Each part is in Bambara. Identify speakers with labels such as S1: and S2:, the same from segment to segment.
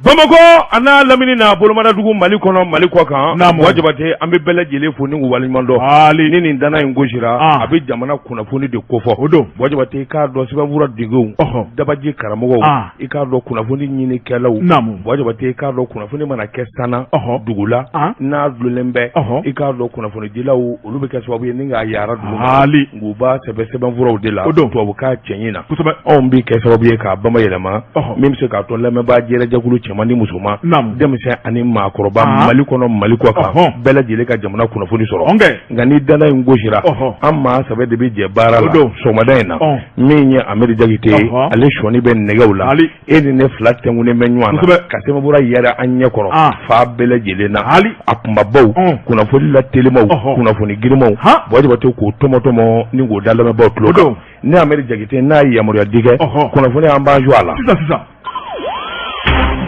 S1: Bamako ana lamini na bolomana dugu Mali kono Mali ko kan wajibate an be bele jele foni ngu walimando ni nin dana en gojira abi jamana kuna foni de kofo wajibate ka do sibabura digo dabaji karamogo i ka do kuna foni nyini kelaw wajibate ka do kuna foni mana kestana dugula na dulembe i ka do kuna foni dilaw olu be kasababu ninga yara dugu nguba sebe vura de la to ka chenyina on bi kasababu ka bama yelema même se ka to lemme ba jere jagulu chemani musuma demse ani makoroba Mali kono Mali ko ka bela jele ka jamana kuna foni soro ngani dala ngojira amma sabe de bi je bara la so madaina minya ameri jagite ale shoni ben negawla eni ne flat ngune menwana kasema bura yara anya koro fa bela jele na akuma baw kuna foni la telemo kuna foni girimo boje bato ko tomotomo ningo dala me baw tlo ni ameri jagite na yamuri adige kuna foni amba jwala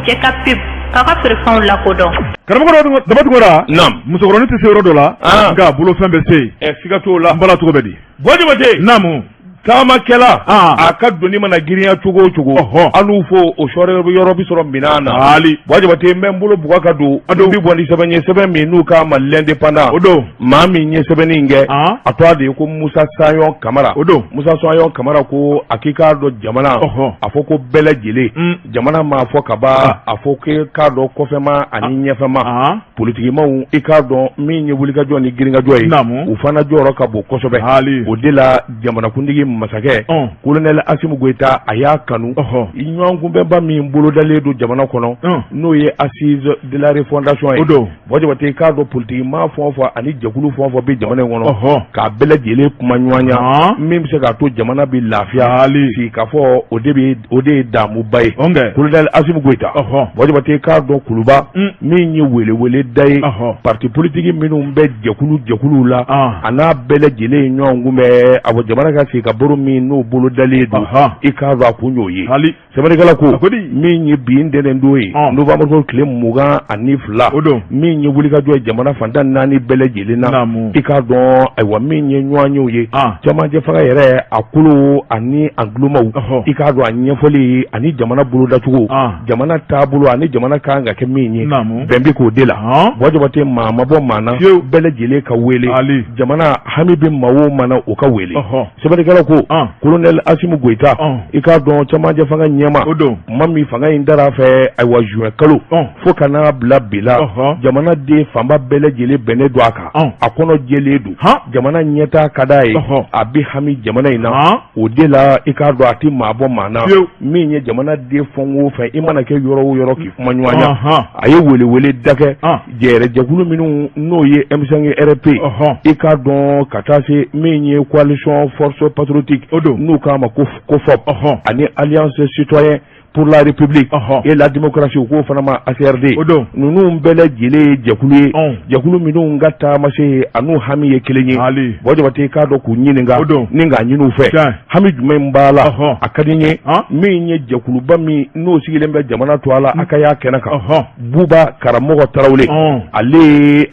S2: Jekafo kaka pression la kodon
S1: karamɔgɔ daba tugura nam musokɔrɔni tɛ se yɔrɔ dɔ la nka bolo fɛn bɛ se siga t'o la n bala cogo bɛ di bɔjibate namu taamakɛla a ka doni mana girinya cogo o cogo an'u fo o yɔrɔ bi sɔrɔ minan na bɔjibate n bɛ n bolo buga ka don bi bɔ ni sɛbɛn ye sɛbɛn min n'u ka Mali indépendant o don maa min ye sɛbɛnni in kɛ a tɔgɔ de ye ko Musa Sayɔn Kamara o don Musa Sayɔn Kamara ko a k'i k'a dɔn jamana a fɔ ko bɛɛ lajɛlen jamana m'a fɔ ka ban a fɔ k'a dɔn kɔfɛma ani ɲɛfɛma politikimaw i k'a dɔn min ye wulikajɔ ni girinkajɔ ye u fana jɔyɔrɔ ka bon kosɛbɛ o de la jamanakuntigi masakɛ colonel Assimi Goïta a y'a kanu ɲɔgɔnkunbɛnba min bolodalen don jamana kɔnɔ n'o ye assise de la refondation ye bɔjibate k'a dɔn politikima fɛn o fɛn ani jɛkulu fɛn o fɛn bɛ jamana in kɔnɔ k'a bɛɛ lajɛlen kuma ɲɔgɔnya min bɛ se k'a to jamana bɛ lafiya si k'a fɔ o de ye damuba ye colonel Assimi Goïta bɔjibate k'a dɔn kuluba min ye welewele da ye parti politique minnu bɛ jɛkulu la a n'a bɛɛ lajɛlen ɲɔgɔn kunbɛn a bɔ jamana ka sigi ka baro min n'o bolo dalen don i k'a dɔn a kun y'o ye sɛbɛnnikɛla ko min ye bi ntɛnɛn don ye novembre tile 22 min ye wulikajɔ ye jamana fantan 4 bɛɛ lajɛlen na i k'a dɔn ayiwa min ye ɲɔgɔn yew ye cɛmancɛ fanga yɛrɛ a kolo ani a gulomaw i k'a dɔn a ɲɛfɔli ani jamana bolodacogo jamana taabolo ani jamana kan ka kɛ min ye bɛn bɛ k'o de la bɔjɔbate maa ma bɔ maa na bɛɛ lajɛlen ka wele jamana hami bɛ maa o maa na o ka wele sɛbɛnnikɛla ko colonel Assimi Goïta i k'a dɔn cɛmancɛ fanga ɲɛma ma min fanga in dar'a fɛ ayiwa juin kalo fo ka n'a bila bi la jamana den fanba bɛɛ lajɛlen bɛnnen don a kan a kɔnɔ jɛlen don jamana ɲɛtaa ka d'a ye a bɛ hami jamana in na o de la i k'a dɔn a tɛ maa bɔ maa na min ye jamana den fɛn o fɛn i mana kɛ yɔrɔ o yɔrɔ k'i kuma ɲɔgɔnya a ye welewele dakɛ jɛgɛrɛjɛkulu minnu n'o ye M5 RP i k'a dɔn ka taa se min ye coalition force patriotique n'u k'a ma ko FOP ani alliance citoyen pour la République et la démocratie ko fana ma ACRD nunu bɛɛ lajɛlen ye jɛkulu ye jɛkulu minnu ka taama se anu hami ye kelen ye bɔjɔbate k'a dɔn k'u ɲininka ni k'a ɲini u fɛ hami jumɛn b'a la a ka di n ye min ye jɛkuluba min n'o sigilen bɛ jamana to a la a ka y'a kɛnɛ kan Buba Karamɔgɔ Tarawele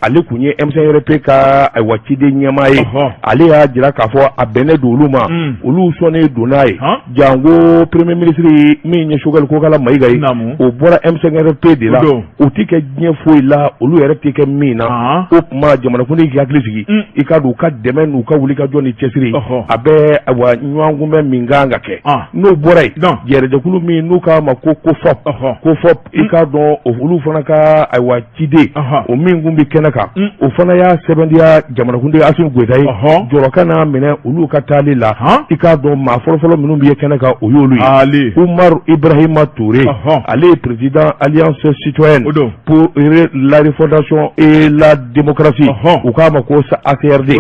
S1: ale kun ye M5RP ka ayiwa ciden ɲɛmaa ye ale y'a jira k'a fɔ a bɛnnen don olu ma olu sɔnnen don n'a ye jango premier ministre min ye ko kala Mayiga ye o bɔra M5RP de la o tɛ kɛ diɲɛ foyi la olu yɛrɛ tɛ kɛ min na o kuma jamanakuntigi k'i hakili sigi i ka don u ka dɛmɛ n'u ka wulikajɔ ni cɛsiri a bɛ ayiwa ɲɔgɔn kunbɛn min kan ka kɛ n'o bɔra yen jɛrɛjɛkulu min n'u k'a ma ko FOP i k'a dɔn olu fana ka ayiwa ciden o min kun bɛ kɛnɛ kan o fana y'a sɛbɛntiya jamanakuntigi Assimi Goïta ye jɔrɔka n'a minɛ olu ka taali la i k'a dɔn maa fɔlɔfɔlɔ minnu bɛ kɛnɛ kan o y'olu ye Umaru Ibrahima Touré ale ye président alliance citoyenne pour la refondation et la démocratie u k'a ma ko ACRD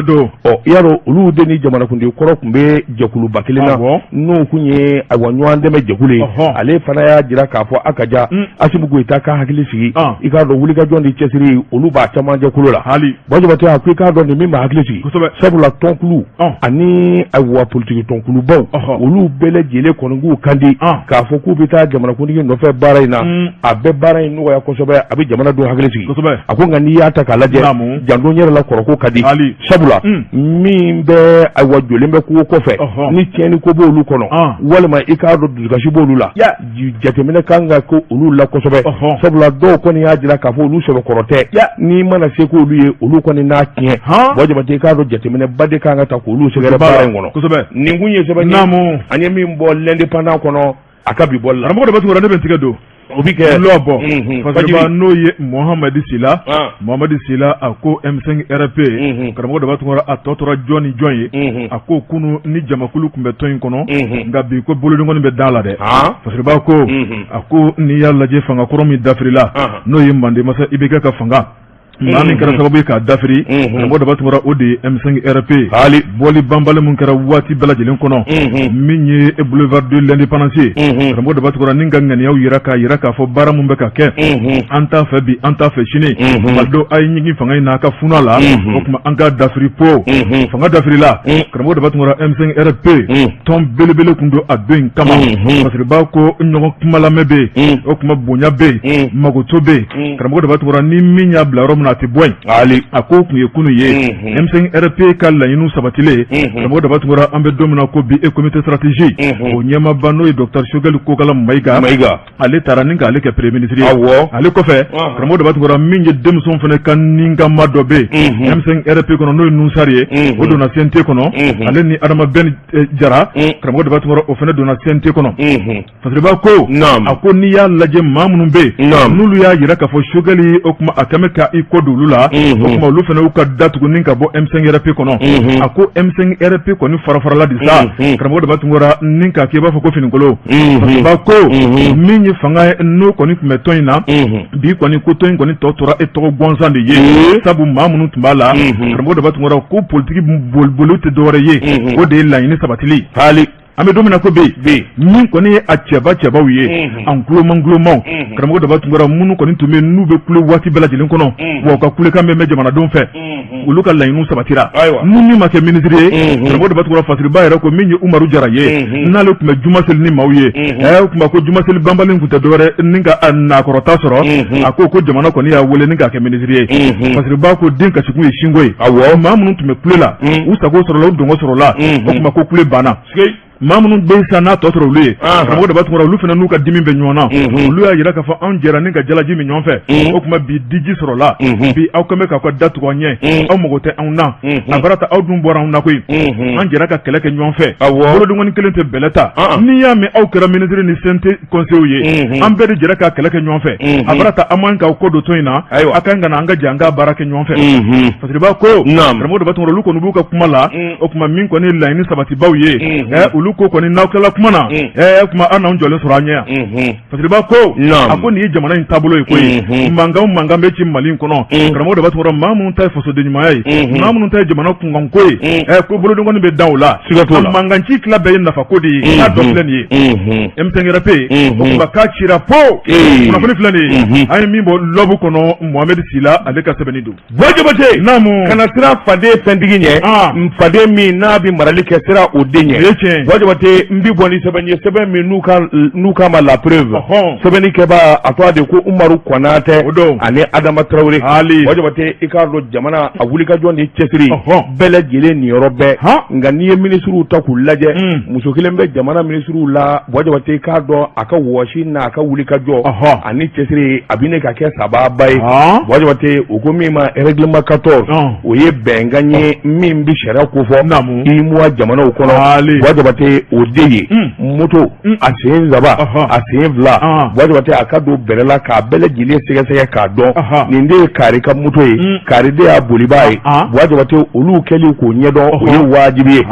S1: yaro olu de ni jamanakuntigi kɔrɔ tun bɛ jɛkuluba kelen na n'u kun ye ayiwa ɲɔgɔn dɛmɛ jɛkulu ye ale fana y'a jira k'a fɔ a ka ja Assimi Goïta ka hakili sigi i k'a dɔn wulikajɔ ni cɛsiri olu b'a caman jɛkulu la bɔjɔbate a ko i k'a dɔn nin min b'a hakili sigi sabula tɔnkulu ani ayiwa politiki tɔnkulubaw olu bɛɛ lajɛlen kɔni k'u kandi k'a fɔ k'u bɛ bɛ taa jamanakuntigi nɔfɛ baara in na a bɛ baara in nɔgɔya kosɛbɛ a bɛ jamana don hakili sigi a ko nka n'i y'a ta k'a lajɛ janto yɛrɛ la kɔrɔko ka di sabula min bɛ ayiwa jɔlen bɛ kungo kɔfɛ ni tiɲɛni ko b'olu kɔnɔ walima i k'a dɔn dusukasi b'olu la jateminɛ kan ka ko olu la kosɛbɛ sabula dɔw kɔni y'a jira k'a fɔ olu sɛbɛkɔrɔ tɛ n'i mana se ko olu ye olu kɔni n'a tiɲɛ Jabate i k'a dɔn jateminɛ ba de kan ka ta k'olu sɛgɛrɛ baara in kɔnɔ nin kun ye sɛbɛn an ye min bɔ l'indépendant kɔnɔ a ka bi bɔli la karamɔgɔ de bɛ tugura ne bɛ tigɛ don o bi kɛ lɔbɔ parce que n'o ye Mohamadi Sila a ko M5 RP karamɔgɔ de b'a tugura a tɔ tora jɔn ni jɔn ye a ko kunu ni jamakulu tun bɛ tɔn in kɔnɔ nka bi ko bolodengɔni bɛ da la dɛ parce que b'a ko a ko n'i y'a lajɛ fanga kɔrɔ min dafirila n'o ye Mande masa IBK ka fanga maa min kɛra sababu ye k'a dafiri karamɔgɔ de b'a tugura o de ye M5 RP hali bɔli banbali mun kɛra waati bɛɛ lajɛlen kɔnɔ min ye boulevard de l'indépendance karamɔgɔ de b'a tugura ni ka ŋaniyaw yira k'a fɔ baara mun bɛ ka kɛ an t'a fɛ bi an t'a fɛ sini maldo a ye ɲigi fanga in n'a ka funa la o tuma an ka dafiri po fanga dafirila karamɔgɔ de b'a tugura M5 RP tɔn belebele kun don a don in kama parce que b'a ko ɲɔgɔn kumalamɛ bɛ yen o tuma bonya bɛ yen magoto bɛ yen karamɔgɔ de b'a tugura ni min y'a bila yɔrɔ min a tɛ bɔ yen a ko tun ye kunu ye M5 RP ka laɲiniw sabatilen karamɔgɔ de b'a tugura an bɛ don min na ko bi comité stratégie o ɲɛmaaba n'o ye Dr Sogɛli Kokala Mayiga ale taara ni k'ale kɛ premier ministre ye ale kɔfɛ karamɔgɔ de b'a tugura min ye denmisɛnw fana ka ninkama dɔ bɛ yen M5 RP kɔnɔ n'o ye Nusari ye o donna CNT kɔnɔ ale ni Adama Ben Jara karamɔgɔ de b'a tugura o fana donna CNT kɔnɔ parce que b'a ko a ko n'i y'a lajɛ maa minnu bɛ yen n'olu y'a yira k'a fɔ Sogɛli o kuma a kɛmɛ ka i ko don olu la o kuma olu fana y'u ka datugu ni ka bɔ M5 RP kɔnɔ a ko M5 RP kɔni farafarala di sa karamɔgɔ de b'a tugura ni k'a kɛ i b'a fɔ ko finikolo ba ko min ye fanga ye n'o kɔni tun bɛ tɔn in na bi kɔni ko tɔn in kɔni tɔ tora e tɔgɔ gansan de ye sabu maa minnu tun b'a la karamɔgɔ de b'a tugura ko politiki boli tɛ dɔwɛrɛ ye o de ye laɲini sabatili an bɛ don min na ko bi min kɔni ye a cɛbaw ye an guloma karamɔgɔ de b'a tugura minnu kɔni tun bɛ n'u bɛ kule waati bɛɛ lajɛlen kɔnɔ wa u ka kulekan bɛ jamanadenw fɛ olu ka laɲiniw sabatira min ma kɛ ministre ye karamɔgɔ de b'a tugura fasiriba yɛrɛ ko min ye Umaru Jara ye n'ale tun bɛ juma seli ni maaw ye tun b'a ko juma seli banbali tun tɛ dɔwɛrɛ ni ka nakɔrɔta sɔrɔ a ko jamana kɔni y'a wele ni k'a kɛ ministre ye fasiriba ko den kasikun ye sinko ye maa minnu tun bɛ kule la u sago sɔrɔla u dɔngɔ sɔrɔla o tuma ko kule banna maa minnu bɛ san n'a tɔ sɔrɔ olu ye karamɔgɔ de b'a tugura olu fana n'u ka dimi bɛ ɲɔgɔn na olu y'a yira k'a fɔ anw jɛra ni ka jalaji min ɲɔgɔn fɛ o tuma bi diji sɔrɔla bi aw kɛn bɛ k'aw ka da tugu an ɲɛ aw mago tɛ anw na a baara ta aw dun bɔra anw na koyi an jɛra ka kɛlɛ kɛ ɲɔgɔn fɛ bolodengɔni kelen tɛ bɛlɛ ta n'i y'a mɛn aw kɛra ministre ni CNT conseil ye an bɛɛ de jɛra ka kɛlɛ kɛ ɲɔgɔn fɛ a baara ta an man k'aw ko don tɔn in na a ka na an ka jɛ an ka baara kɛ ɲɔgɔn fɛ parce que b'a ko karamɔgɔ de b'a tugura olu kɔni b'u ka kuma la o tuma min kɔni laɲini sabatibaw ye olu ko kɔni n'aw kɛla kuma na kuma an n'anw jɔlen sɔrɔ an ɲɛ yan parce que b'a ko a ko nin ye jamana in taabolo ye koyi mankan bɛ ci Mali in kɔnɔ karamɔgɔ de b'a tugura maa minnu ta ye fasoden ɲumanya ye maa minnu ta ye jamana kunkan ko ye ko bolodengɔni bɛ da o la mankan ci tila bɛɛ ye nafa ko de ye k'a dɔ filɛ nin ye M5 RP o tuma k'a cira po kunnafoni filɛ nin ye an ye min bɔ lɔbu kɔnɔ Mohamedi Sila ale ka sɛbɛnni don Jabate kana sira faden fɛntigi ɲɛ faden min n'a bɛ marali kɛ sira o den ɲɛ Jabate n bi bɔ ni sɛbɛn ye sɛbɛn min n'u ka ma la preuve sɛbɛnni kɛba a tɔgɔ de ko Umaru Konatɛ ani Adama Traoré Jabate i k'a dɔn jamana a wulikajɔ ni cɛsiri bɛɛ lajɛlen niyɔrɔ bɛɛ nka n'i ye ministres ta k'u lajɛ muso kelen bɛ jamana ministres la Jabate i k'a dɔn a ka wɔsi n'a ka wulikajɔ ani cɛsiri a bɛ ne ka kɛ sababa ye Jabate o ko min ma règlement 14 o ye bɛnkan ye min bɛ sariya ko fɔ IMOA jamanaw kɔnɔ Jabate o de ye moto a sen zaba a sen fila Jabate a ka don bɛrɛ la k'a bɛɛ lajɛlen sɛgɛsɛgɛ k'a dɔn nin de ye Kari ka moto ye Kari de y'a bolibaa ye Jabate olu kɛlen k'o ɲɛdɔn o ye wajibi ye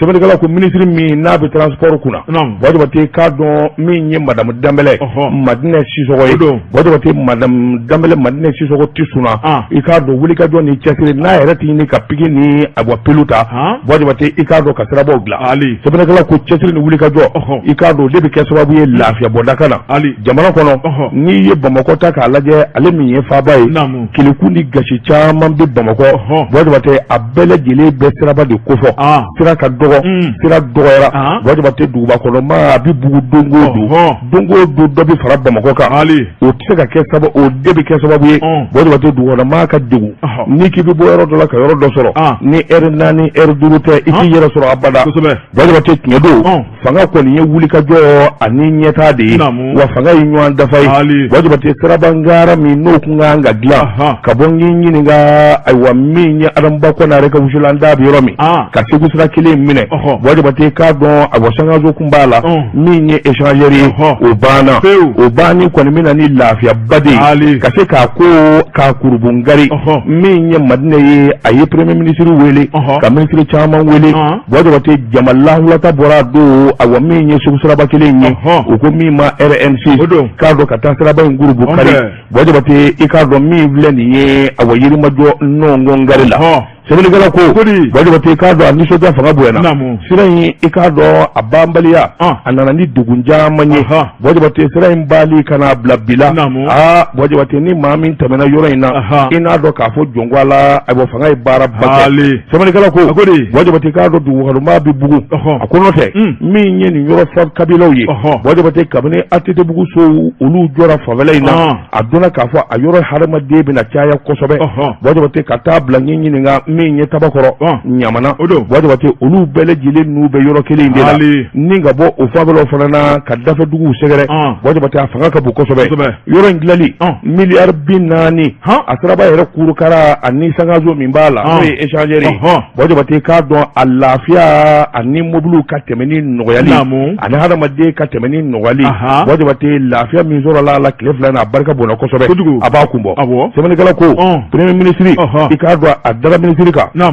S1: sɛbɛnnikɛla ko ministre min n'a bɛ transport kunna Jabate k'a dɔn min ye Madame Dembélé Madinɛ Sisɔgɔ ye Jabate Madame Dembélé Madinɛ Sisɔgɔ tɛ sɔnna i k'a dɔn wulikajɔ ni cɛsiri n'a yɛrɛ tɛ ɲini ka pigi ni a bɔ pelu ta Jabate i k'a dɔn ka sirabaw dilan sɛbɛnnikɛla kala ko cɛsiri ni wuli ka jɔ i k'a dɔn de bɛ kɛ sababu ye lafiya bɔda kana jamana kɔnɔ n'i ye Bamakɔ ta k'a lajɛ ale min ye faaba ye keleku ni gasi caman bɛ Bamakɔ Wajabate a bɛɛ lajɛlen bɛ siraba de kofɔ sira ka dɔgɔ sira dɔgɔyara Wajabate duguba kɔnɔ maa a bɛ bugu don o don dɔ bɛ fara Bamakɔ kan o tɛ se ka kɛ sababu o de bɛ kɛ sababu ye Wajabate dugu kɔnɔ maa ka degun n'i k'i bɛ bɔ yɔrɔ dɔ la ka yɔrɔ dɔ sɔrɔ ni heure 4 heure 5 tɛ i t'i yɛrɛ sɔrɔ abada Wajabate tiɲɛ don fanga kɔni ye wuli ka jɔ ani ɲɛtaa de ye wa fanga ye ɲɔgɔn dafa ye Wajabate sirabangara min n'o kun kan ka dilan ka bɔ ɲininka ayiwa min ye Adamba Kɔnɛ yɛrɛ ka wusulan da bɛ yɔrɔ min ka Segu sira kelen minɛ Wajabate k'a dɔn ayiwa Sangaso kun b'a la min ye échangeur ye o banna o banni kɔni bɛna ni lafiyaba de ye ka se k'a ko k'a kurubungari min ye Madina ye a ye premier ministre wele ka ministre caman wele Wajabate jama lahulata bɔra don ayiwa min ye Segu siraba kelen ye o ko min ma RNC k'a dɔn ka taa siraba in gurubu kari Wajabate i k'a dɔn min filɛ nin ye ayiwa yirimajɔ nɔngɔn gari la sɛbɛnnikɛla ko Wajabate k'a dɔn a nisɔndiya fanga bonyana sira in i k'a dɔn a banbaliya a nana ni degun caman ye Wajabate sira in bali kana bila bila Wajabate ni maa min tɛmɛna yɔrɔ in na i n'a dɔn k'a fɔ jɔnko a la ayiwa fanga ye baara ba kɛ sɛbɛnnikɛla ko Wajabate k'a dɔn dugukɔnɔmaa bɛ bugu a ko n'o tɛ min ye nin yɔrɔ fɔ kabilaw ye Wajabate kabini ATT bugu so olu jɔra fanfɛla in na a dɔnna k'a fɔ a yɔrɔ hadamaden bɛna caya kosɛbɛ Wajabate ka taa bila ɲininka min ye tabakɔrɔ ɲamana Wajabate olu bɛɛ lajɛlen n'u bɛ yɔrɔ kelen de la ni ka bɔ o fanfɛlaw fana na ka dafe duguw sɛgɛrɛ Wajabate a fanga ka bon kosɛbɛ yɔrɔ in dilali miliyari 40 a siraba yɛrɛ kurukara ani Sangaso min b'a la n'o ye échangeur ye Wajabate k'a dɔn a lafiya ani mobiliw ka tɛmɛ ni nɔgɔyali ani hadamaden ka tɛmɛ ni nɔgɔyali Wajabate lafiya min sɔrɔla a la tile fila in a barika bonna kosɛbɛ a b'a kun bɔ sɛbɛnnikɛla ko premier ministre i k'a dɔn a dara ministre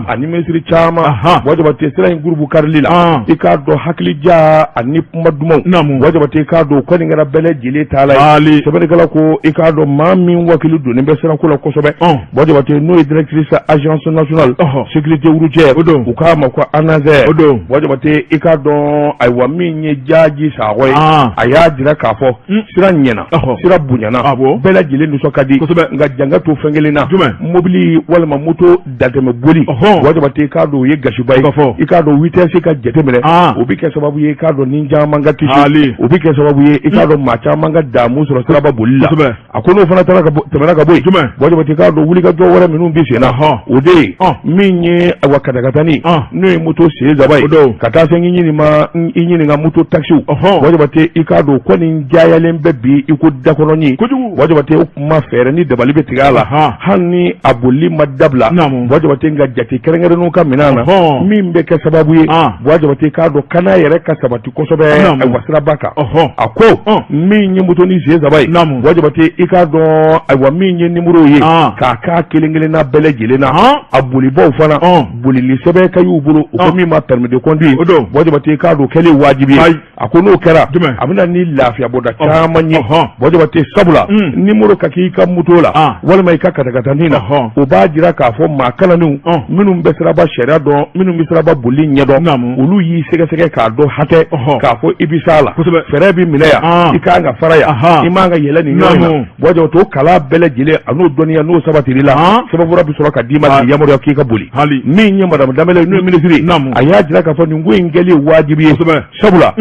S1: ani ministre caman Wajabate sira in gurubu karili la i k'a dɔn hakilija ani kuma dumanw Wajabate k'a dɔn kɔni kɛra bɛɛ lajɛlen taala ye sɛbɛnnikɛla ko i k'a dɔn maa min wakili donnen bɛ sirako la kosɛbɛ Wajabate n'o ye directrice agence nationale sécurité routière u k'a ma ko ANASER Wajabate i k'a dɔn ayiwa min ye Jaaji Sakɔ ye a y'a jira k'a fɔ sira ɲɛna sira bonyana bɛɛ lajɛlen nisɔn ka di nka janga to fɛn kelen na mobili walima moto datɛmɛ boli Wajabate k'a dɔn o ye gasiba ye i k'a dɔn vitesse ka jateminɛ o bɛ kɛ sababu ye i k'a dɔn ni caman ka kisi o bɛ kɛ sababu ye i k'a dɔn maa caman ka damu sɔrɔ siraba boli la a ko n'o fana tɛmɛna ka bɔ yen Wajabate k'a dɔn wulikajɔ wɛrɛ minnu bɛ sen na o de ye min ye awa katakatani n'o ye moto sen saba ye ka taa se i ɲininka moto taxiw Wajabate i k'a dɔn ko nin jayalen bɛ bi i ko dakɔnɔni Wajabate o kuma fɛɛrɛ ni dabali bɛ tigɛ a la hali ni a bolili ma dabila Wajabate nka jate kɛrɛnkɛrɛnnenw ka minɛn na min bɛ kɛ sababu ye Wajabate k'a dɔn kana yɛrɛ ka sabati kosɛbɛ ayiwa siraba kan a ko min ye moto ni sen saba ye Wajabate i k'a dɔn ayiwa min ye numéro ye k'a k'a kelen kelenna bɛɛ lajɛlen na a bolibaw fana bolili sɛbɛn ka y'u bolo u ko min ma permis de conduire Wajabate k'a dɔn kɛlen wajibi ye a ko n'o kɛra a bɛna ni lafiya bɔda caman ye Wajabate sabula numéro ka k'i ka moto la walima i ka katakatani na o b'a jira k'a fɔ maa kalanniw minnu bɛ siraba sariya dɔn minnu bɛ siraba boli ɲɛdɔn olu y'i sɛgɛsɛgɛ k'a dɔn hakɛ k'a fɔ i bɛ s'a la fɛɛrɛ bɛ minɛ yan i k'an ka fara yan i m'an ka yɛlɛ nin yɔrɔ in na Wajabate o kala bɛɛ lajɛlen a n'o dɔnniya n'o sabatili la sɛbɛnfura bɛ sɔrɔ ka d'i ma k'i yamaruya k'i ka boli min ye madame Danbɛlɛ n'o ye ministre a y'a jira k'a fɔ nin ko in kɛli ye wajibi ye sabula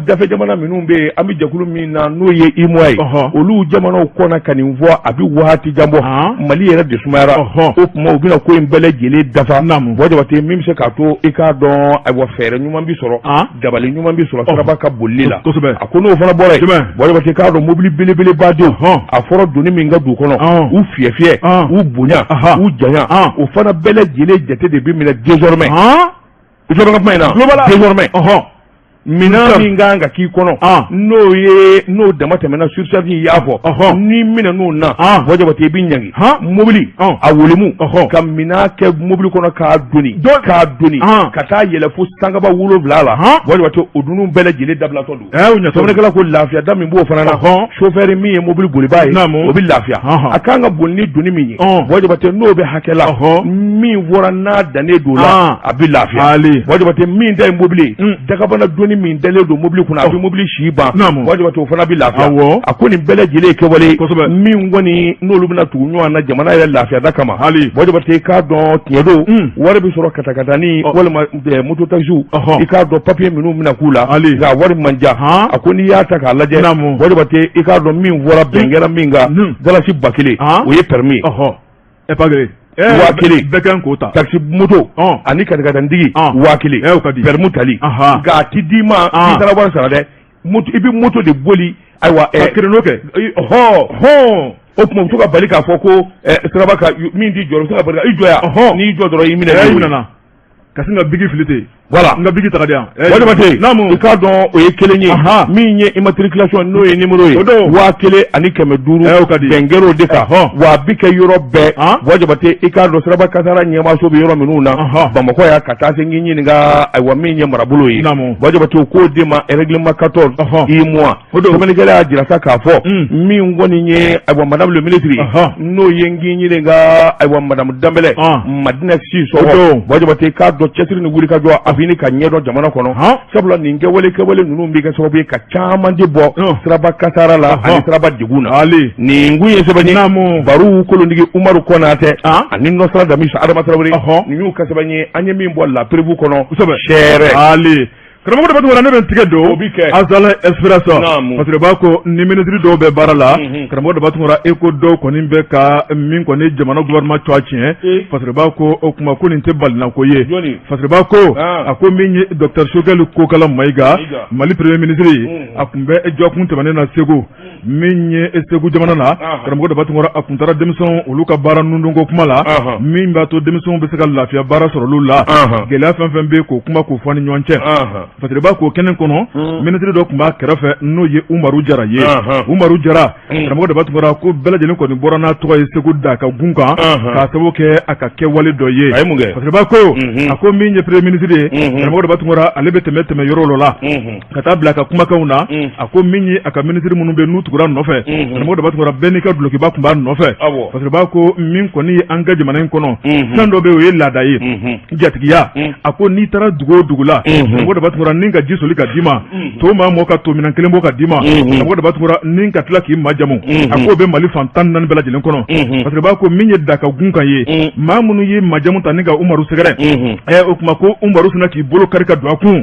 S1: dafe jamana minnu bɛ yen an bɛ jɛkulu min na n'o ye IMOA ye olu jamanaw kɔnna ka nin fɔ a bɛ waati jan bɔ Mali yɛrɛ de sumayara o tuma u bɛna ko in bɛɛ lajɛlen dafa Wajabate min bɛ se k'a to i k'a dɔn ayiwa fɛɛrɛ ɲuman bi sɔrɔ dabali ɲuman bi sɔrɔ siraba ka bolili la a ko n'o fana bɔra yen Wajabate k'a dɔn mobili belebeleba denw a fɔra donni min ka dugu kɔnɔ u fiyɛ u bonya u janya o fana bɛɛ lajɛlen jate de bɛ minɛ désormais i tulo bɛ n ka kuma in na désormais mina min ganga ki kono no dama tɛmɛna surcharge y'a fɔ ni mina n'o na wajabati i bɛ ɲangi mobili a wolimu ka mina kɛ mobili kɔnɔ k'a doni ka taa yɛlɛ fo sangaba 7 la wajabati o dunun bɛɛ lajɛlen dabilatɔ don sɛbɛnnikɛla ko lafiya da min b'o fana na chauffeur min ye mobili boliba ye o bɛ lafiya a kan ka boli ni doni min ye wajabati n'o bɛ hakɛ la min fɔra n'a dannen don la a bɛ lafiya wajabati min da ye mobili dagabana doni min dalen don mobili kunna a bɛ mobili si ban wajabati o fana bɛ lafiya a ko nin bɛɛ lajɛlen kɛwale min kɔni n'olu bɛna tugu ɲɔgɔn na jamana yɛrɛ lafiyada kama wajabati k'a dɔn tiɲɛ don wari bɛ sɔrɔ katakatani walima moto taxi i k'a dɔn papier minnu bɛna k'u la nka wari man ca a ko n'i y'a ta k'a lajɛ wajabati i k'a dɔn min fɔra bɛn kɛra min kan dalasi 1000 o ye permis waa kelen bɛɛ kan k'o ta taxi moto ani katakatantigi waa kelen permis tali nka a ti d'i ma n'i taara wari sara dɛ i bɛ moto de boli ayiwa keren'o kɛ o tuma u to ka bali k'a fɔ ko siraba ka min t'i jɔ u to ka bali i jɔ yan n'i jɔ dɔrɔn i minɛ ka sin ka bigi fili ten voilà n ka bigi taga di yan wajabate i k'a dɔn o ye kelen ye min ye immatriculation n'o ye numéro ye 1000 ani 500 bɛnkɛr'o de kan wa a bi kɛ yɔrɔ bɛɛ wajabate i k'a dɔn siraba kasara ɲɛmaaso bɛ yɔrɔ minnu na bamakɔ yan ka taa se n k'i ɲininka ayiwa min ye marabolo ye wajabate o k'o de ma règlement 14 i mois sɛbɛnnikɛla y'a jira sa k'a fɔ min kɔni ye ayiwa madame le ministre n'o ye n k'i ɲininka ayiwa madame Dambɛlɛ Madina Sisɔkɔ wajabate k'a dɔn cɛsiri ni wuli ka jɔ a fini ka ɲɛdɔn jamana kɔnɔ sabula nin kɛwale ninnu bɛ kɛ sababu ye ka caman de bɔ siraba kasara la ani siraba degun na nin kun ye sɛbɛn ye baro kolonigi Umaru Konatɛ ani Nɔsira Damisu Adama Tarawele nin y'u ka sɛbɛn ye an ye min bɔ la prévu kɔnɔ sɛɛrɛ karamɔgɔ de b'a ne bɛ tigɛ don Azala Expresso parce que b'a ko ni ministre dɔw bɛ baara la karamɔgɔ de b'a tungura eko dɔw kɔni bɛ ka min kɔni jamana gouvernement tɔ tiɲɛ parce que b'a ko o kuma ko nin tɛ balina ko ye parce que b'a ko a ko min ye docteur Sogɛli Kokala Mayiga Mali premier ministre a tun bɛ jɔkun tɛmɛnen na Segu min ye Segu jamana na karamɔgɔ de b'a tungura a tun taara denmisɛnw olu ka baara nundonko kuma la min b'a to denmisɛnw bɛ se ka lafiya baara sɔrɔ olu la gɛlɛya fɛn fɛn bɛ k'o kuma k'o fɔ ni ɲɔgɔn cɛ parce que b'a ko kɛnɛ kɔnɔ ministre dɔ tun b'a kɛrɛfɛ n'o ye Umaru Jara ye Umaru Jara karamɔgɔ de b'a tungura ko bɛɛ lajɛlen kɔni bɔra n'a tɔgɔ ye Segu da ka gun kan k'a sababu kɛ a ka kɛwale dɔ ye parce que b'a ko a ko min ye premier ministre ye karamɔgɔ de b'a tungura ale bɛ tɛmɛ yɔrɔ dɔ la ka taa bila a ka kumakanw na a ko min ye a ka ministre minnu bɛ n'u tugura nɔfɛ karamɔgɔ de b'a tungura bɛɛ n'i ka dulokiba tun b'a nɔfɛ parce que b'a ko min kɔni ye an ka jamana in kɔnɔ fɛn dɔ bɛ o ye laada ye jatigiya a ko n'i taara dugu o dugu la karamɔgɔ de b'a tungura ni ka ji soli ka d'i ma to maa mɔgɔ ka to minɛn kelen bɔ ka d'i ma karamɔgɔ de b'a tungura ni ka tila k'i majamu a k'o bɛ Mali fan 14 bɛɛ lajɛlen kɔnɔ parce que b'a ko min ye daka gun kan ye maa minnu ye majamu ta ni ka Umaru sɛgɛrɛ o kuma ko Umaru sina k'i bolo kari ka don a kun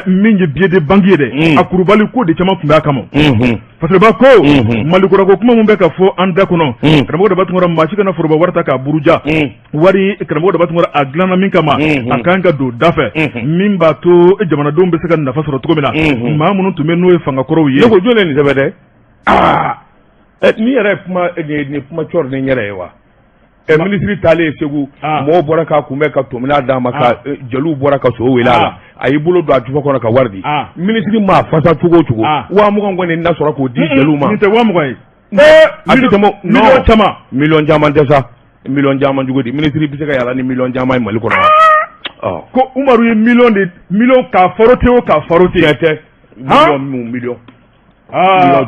S1: min ye billet de banque ye dɛ a kurubali ko de caman tun b'a kama parce que b'a ko Malikura ko kuma min bɛ ka fɔ an da kɔnɔ karamɔgɔ de b'a tungura maa si kana foroba wari ta k'a buruja wari karamɔgɔ de b'a tungura a dilanna min kama a kan ka don da fɛ min b'a to jamanadenw bɛ se ka nafa sɔrɔ cogo min na maa minnu tun bɛ n'o ye fangakɔrɔw ye ne ko jɔn nin sɛbɛn dɛ ni yɛrɛ ni kuma cɔri ni yɛrɛ ye wa ministre taalen Segu mɔgɔw bɔra k'a kunbɛn ka tomina d'a ma ka jeliw bɔra ka so wele a la a y'i bolo don a jufa kɔnɔ ka wari di ministre maa fasa cogo o cogo 20,000 kɔni na sɔrɔ k'o di jeliw ma nin tɛ 20,000 ye a tɛ tɛmɛ miliyɔn caman miliyɔn caman tɛ sa miliyɔn caman cogo di ministre bɛ se ka yala ni miliyɔn caman ye Mali kɔnɔ wa ko Umaru ye miliyɔn k'a farote o k'a farote tɛ miliyɔn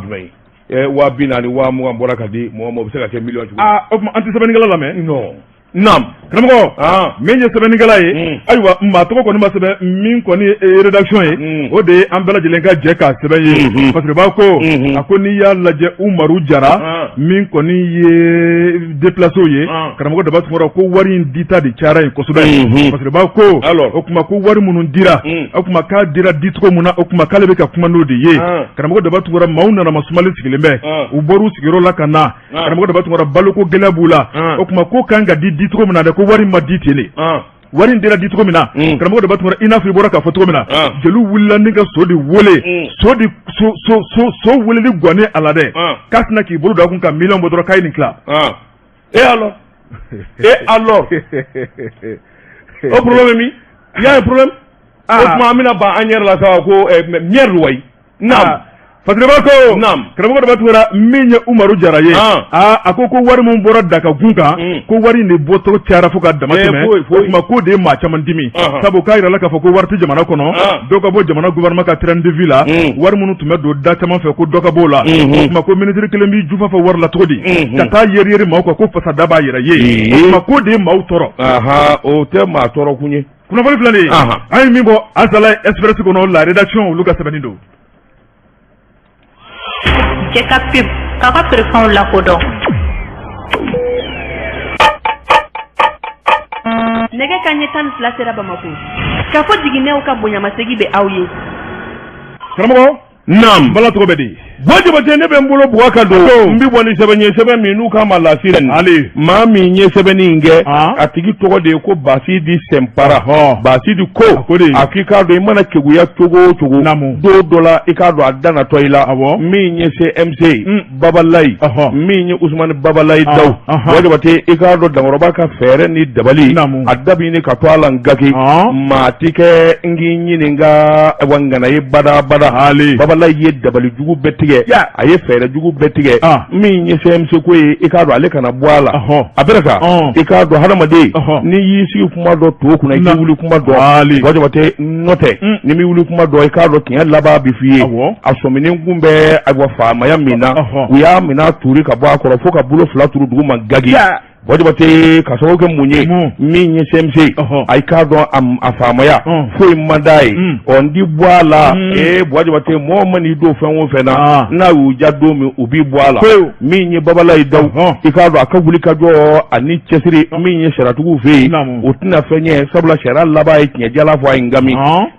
S1: jumɛn ye 40,000 20,000 bɔra ka di mɔgɔ bɛ se ka kɛ miliyɔn cogo o tuma an tɛ sɛbɛnnikɛla lamɛn non naam karamɔgɔ min ye sɛbɛnnikɛla ye ayiwa maa tɔgɔ kɔni ma sɛbɛn min kɔni ye rédaction ye o de ye an bɛɛ lajɛlen ka jɛ k'a sɛbɛn ye parce que b'a ko a ko n'i y'a lajɛ Umaru Jara min kɔni ye déplacé ye karamɔgɔ de b'a tungura ko wari in dita de cayara yen kosɛbɛ parce que b'a ko o kuma ko wari minnu dira o kuma k'a dira dicogo mun na o kuma k'ale bɛ ka kuma n'o de ye karamɔgɔ de b'a tungura maaw nana masumali sigilen bɛ u bɔr'u sigiyɔrɔ la ka na karamɔgɔ de b'a tungura baloko gɛlɛya b'u la o kuma ko kan ka di cogo min na dɛ ko wari ma di ten de wari in dira di cogo min na karamɔgɔ de b'a tungura i n'a fɔ i bɔra k'a fɔ cogo min na jeliw wulila ni ka so de wele so weleli gɔnnen a la dɛ k'a tɛna k'i bolo don a kun ka miliyɔn bɔ dɔrɔn k'a ye nin tila alors o problème ye min il y a un problème o tuma mina ba an yɛrɛ la sa ko mɛri wai naam Fatiribako naam karamɔgɔ dɔ tugura min ye Umaru Jara ye a ko wari mun bɔra Daka gun kan ko wari de bɔtɔ cayara fo ka dama tɛmɛ o tuma ko de ye maa caman dimi sabu k'a yirala k'a fɔ ko wari tɛ jamana kɔnɔ dɔ ka bɔ jamana gouvernement ka train de vie la wari minnu tun bɛ don da caman fɛ ko dɔ ka b'o la o tuma ko ministre kelen b'i jufa fɔ wari la cogo di ka taa yeri maaw kan ko fasada b'a yɛrɛ ye o tuma ko de ye maaw tɔɔrɔ o tɛ maa tɔɔrɔ kun ye kunnafoni filɛ nin ye an ye min bɔ Azalaï Express kɔnɔ la rédaction olu ka sɛbɛnni don
S2: Jekafo k'a pression lakodɔn. Nɛgɛ kanɲɛ 12 sera Bamako. K'a fɔ jiginɛw ka bonyamasegin bɛ aw ye.
S1: Karamɔgɔ naam bala tɔgɔ bɛ di Bɔjibate ne bɛ n bolo buwa ka don n bɛ bɔ ni sɛbɛn ye sɛbɛn min n'u k'a ma lasiri ale maa min ye sɛbɛnni in kɛ a tigi tɔgɔ de ye ko Basidi Sɛnpara Basidi ko a k'i k'a dɔn i mana keguya cogo o cogo don dɔ la i k'a dɔn a danatɔ i la min ye CMC Babalayi min ye Usumani Babalayi Dawu Bɔjibate i k'a dɔn Dankɔrɔba ka fɛɛrɛ ni dabali a dabi ni ka to a la n gaki maa ti kɛ n k'i ɲininka wa ngana ye bada Babalayi ye dabali jugu bɛɛ tigɛ a ye fɛɛrɛ jugu bɛɛ tigɛ min ye CMC ko ye i k'a dɔn ale kana bɔ a la a bɛrɛ ka i k'a dɔn hadamaden ni y'i sigi kuma dɔ to kunna i k'i wuli kuma dɔn Bɔjibate nɔ tɛ ni mi wuli kuma dɔn i k'a dɔn tiɲɛ laban bi f'i ye a sɔminen kun bɛ faamaya min na u y'a minɛ tuuri ka bɔ a kɔrɔ fo ka bolo fila turu dugu ma gagi Bɔjibate ka sababu kɛ mun ye min ye CMC a k'a dɔn a faamaya foyi man d'a ye n di bɔ a la Bɔjibate mɔgɔ ma n'i don fɛn o fɛn na n'a y'u ja don min u b'i bɔ a la min ye Babalayi Dawu i k'a dɔn a ka wuli ka jɔ ani cɛsiri min ye sariyatigiw fɛ yen o tɛna fɛn ye sabula sariya laban ye tiɲɛjala fɔ a ye ngami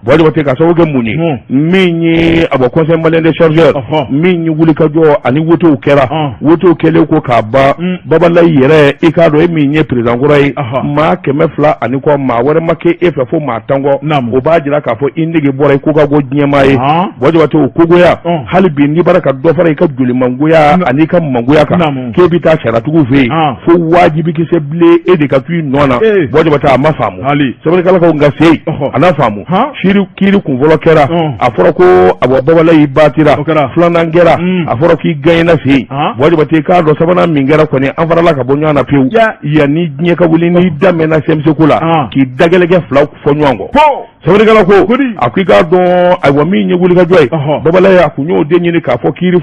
S1: Bɔjibate ka sababu kɛ mun ye min ye a bɔ conseil malien des chargeurs min ye wuli ka jɔ ani wotew kɛra wotew kɛlen ko k'a ban Babalayi yɛrɛ i k'a dɔn e min ye président kura ye maa 200 ani kɔ maa wɛrɛ ma kɛ e fɛ fo maa 10 kɔ o b'a jira k'a fɔ i nege bɔra i ko ka bɔ diɲɛmaa ye Bɔjibate o kogoya hali bi n'i bara ka dɔ fara i ka jolimangoya ani ka mangoya kan k'e bɛ taa sariyatigiw fɛ yen fo wajibikisɛ bilen e de ka to i nɔ na Bɔjibate a ma faamu sɛbɛnnikalakaw nka se a n'a faamu kiiri kun fɔlɔ kɛra a fɔra ko a bɔ Babalayi batira filanan kɛra a fɔra k'i gagné se yen Bɔjibate k'a dɔn sabanan min kɛra kɔni an farala ka bɔ ɲɔgɔn na pewu yanni diɲɛ ka wuli n'i daminɛna CMC ko la k'i dagɛlɛkɛ fila fɔ ɲɔgɔn kɔ sɛbɛnnikala ko a ko i k'a dɔn ayiwa min ye wulikajɔ ye Babalayi a kun y'o den ɲini k'a fɔ kiiri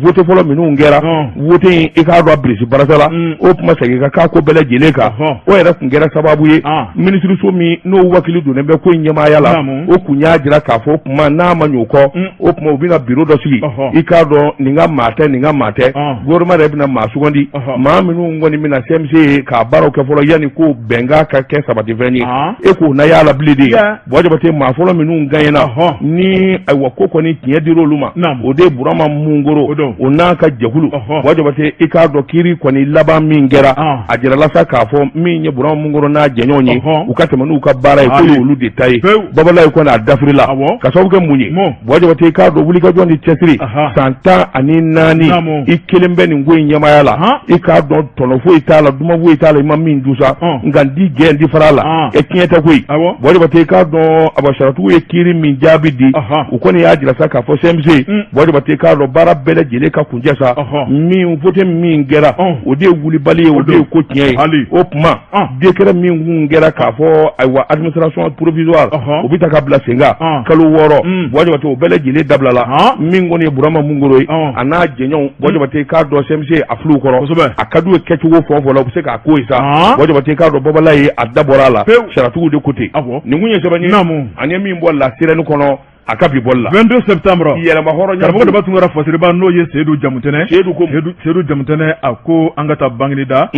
S1: vote fɔlɔ minnu kɛra vote in i k'a dɔn a bilisi barasa la o kuma segin ka k'a ko bɛɛ lajɛlen kan o yɛrɛ kun kɛra sababu ye minisiriso min n'o wakili donnen bɛ ko ɲɛmaaya la o kun y'a jira k'a fɔ o kuma n'a ma ɲɛ o kɔ o kuma u bɛna biro dɔ sigi i k'a dɔn nin ka maa tɛ nin ka maa tɛ gouvernement yɛrɛ bɛna maa sugandi maa minnu kɔni bɛna CMC ye k'a baaraw kɛ fɔlɔ yanni ko bɛnkan ka kɛ sabatifɛn ye e k'o na y'a la bilen de Bɔjibate maa fɔlɔ minnu gagnéna ni ayiwa ko kɔni tiɲɛ dir'olu ma o de ye Burama Mungoro o n'a ka jɛkulu Bɔjibate i k'a dɔn kiiri kɔni laban min kɛra a jirala sa k'a fɔ min ye Burama Mungoro n'a jɛɲɔgɔn ye u ka tɛmɛ n'u ka baara ye k'o y'olu de ta ye Babalayi kɔni a dafirila ka sababu kɛ mun ye Bɔjibate i k'a dɔn wulikajɔ ni cɛsiri san 14 i kelen bɛ nin ko in ɲɛmaaya la i k'a dɔn tɔnɔ foyi t'a la duma foyi t'a la i ma min dusa nka n di gɛn n di fara la tiɲɛ tɛ koyi Bɔjibate i k'a dɔn abasharatigiw ye kiiri min jaabi di u kɔni y'a jira sa k'a fɔ CMC Bɔjibate i k'a dɔn baara bɛɛ lajɛlen ka kuncɛ sa min vote min kɛra o de ye wulibali ye o de ye ko tiɲɛ ye o tuma décret min kun kɛra k'a fɔ ayiwa administration provisoire o bɛ ta ka bila sen kan kalo 6 Bɔjibate o bɛɛ lajɛlen dabila la min kɔni ye Burama Mungoro ye a n'a jɛɲɔgɔnw Bɔjibate i k'a dɔn CMC a filiw kɔrɔ a ka d'u ye kɛcogo fɛn o fɛn la u bɛ se k'a ko ye sa Bɔjibate i k'a dɔn Babalayi a dabɔra a la sariyatigiw de ko ten nin kun ye sɛbɛn ye an ye min bɔ la sirɛni kɔnɔ a ka bi bɔli la 22 septembre yɛlɛma hɔrɔnya karamɔgɔ de b'a tun kɛra fasiriba n'o ye Seydou Jamutɛnɛ a ko an ka taa Banginida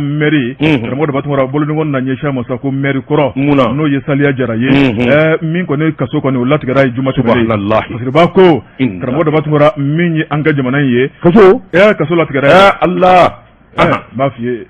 S1: mairie karamɔgɔ de b'a tun kɛra boloɲɔgɔn na ɲɛsiya masa ko mairie kɔrɔ n'o ye Saliya Jara ye min kɔni kaso kɔni o latigɛra ye juma tɛmɛnen fasiriba ko karamɔgɔ de b'a tun kɛra min ye an ka jamana in ye kaso latigɛra Allah b'a f'i ye